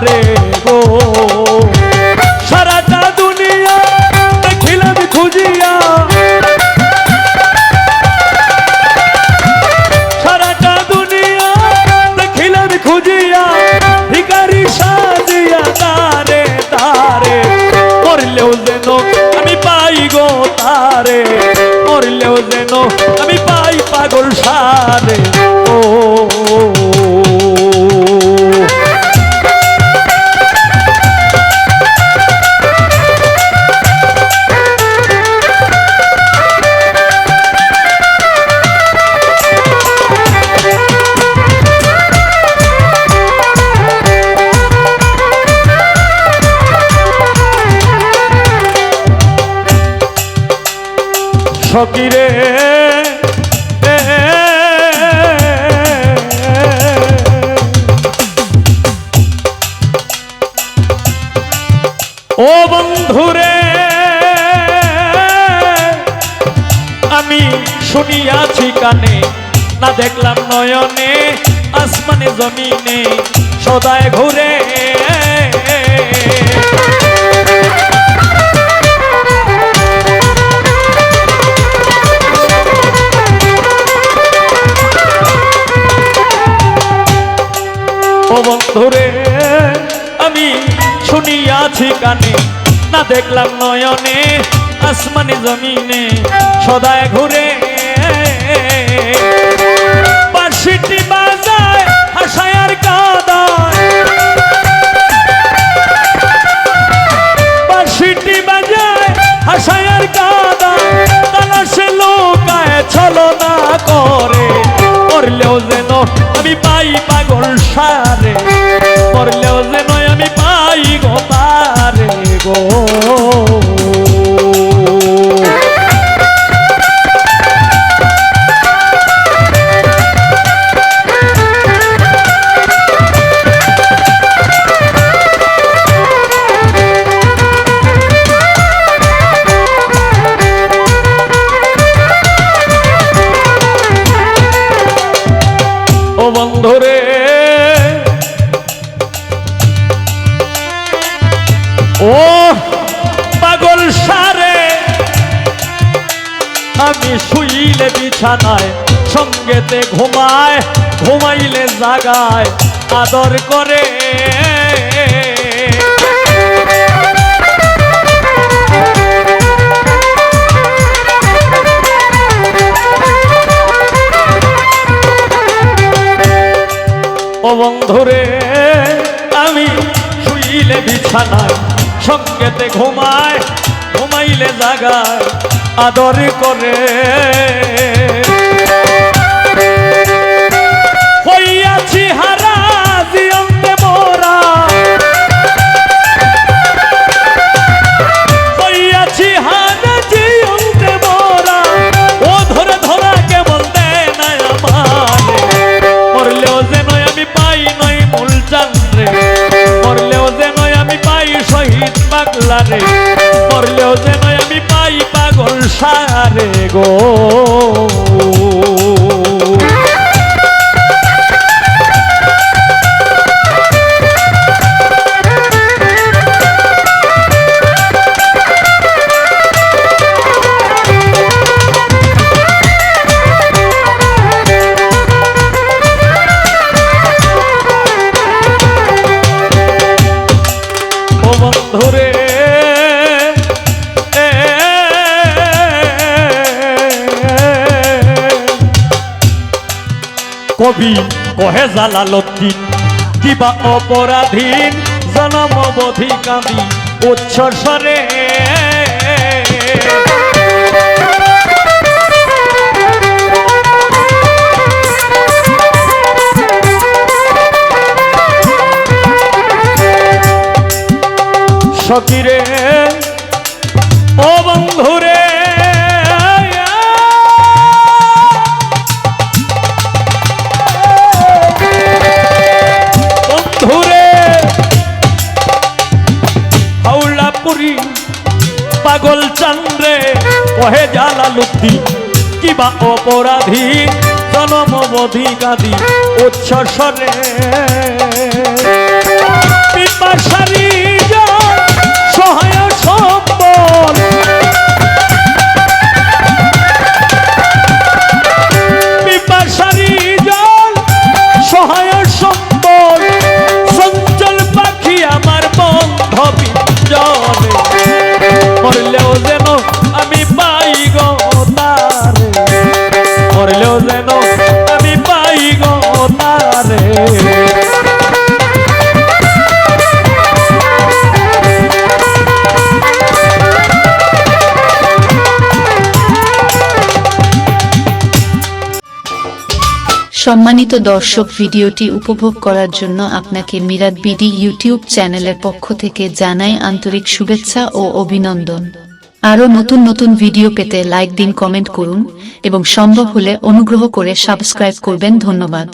তারে গো সারাটা দুনিয়া দেখিলাম খুঁজিয়া সারাটা দুনিয়া দেখিলাম খুঁজিয়া ভিখারি সাজিয়া তারে তারে মরলেও যেন আমি পাই গো তারে মরলেও যেন আমি পাই পাগল সারে ও সকিরে ও বন্ধুরে আমি শুনিয়াছি কানে না দেখলাম নয়নে আসমানে জমিনে সদায় ঘুরে ও বন্ধুরে আমি শুনিয়াছি কানে না দেখলাম নয়নে আসমানে জমিনে সদায় ঘুরে বাঁশিটি বাজায় হাসায় আর কাঁদায় বাঁশিটি বাজায় হাসায় আর কাঁদায় তালাশে লোকায় ছলনা করে মরলেও যেন আমি পাই পাগল সারে মরলেও যেন আমি পাই গো তারে গো ও বন্ধুরে ও পাগল সারে আমি শুইলে বিছানায় সঙ্গেতে ঘুমায় ঘুমাইলে জাগায় আদর করে ও বন্ধুরে আমি শুইলে বিছানায় সঙ্গেতে ঘুমায় ঘুমাইলে জাগায় আদর করে হইয়াছি হারা জিয়ন্তে মোরা হইয়াছি হারা জিয়ন্তে মোরা ও ধরে ধরা কেমন দেয় না আমারে মরলেও যেন আমি পাই নয় মূল চান্দ্রে মরলেও যেন আমি পাই শহীদ পাগলারে মরলেও যেন আমি পাই পাগল সারে গো বন্ধুরে কবি কহে জালালউদ্দিন কিবা অপরাধীন জনমবধি কাঁদি উচ্ছ্বসরে সকিরে ও বন্ধুরে বন্ধুরে হাওলাপুরি পাগল চন্দ্রে কহে জালালউদ্দিন কিবা অপরাধী জনমবধি কাঁদি উচ্ছ্বসরে সম্মানিত দর্শক, ভিডিওটি উপভোগ করার জন্য আপনাকে মিরাত বিডি ইউটিউব চ্যানেলের পক্ষ থেকে জানাই আন্তরিক শুভেচ্ছা ও অভিনন্দন। আরও নতুন নতুন ভিডিও পেতে লাইক দিন, কমেন্ট করুন এবং সম্ভব হলে অনুগ্রহ করে সাবস্ক্রাইব করবেন। ধন্যবাদ।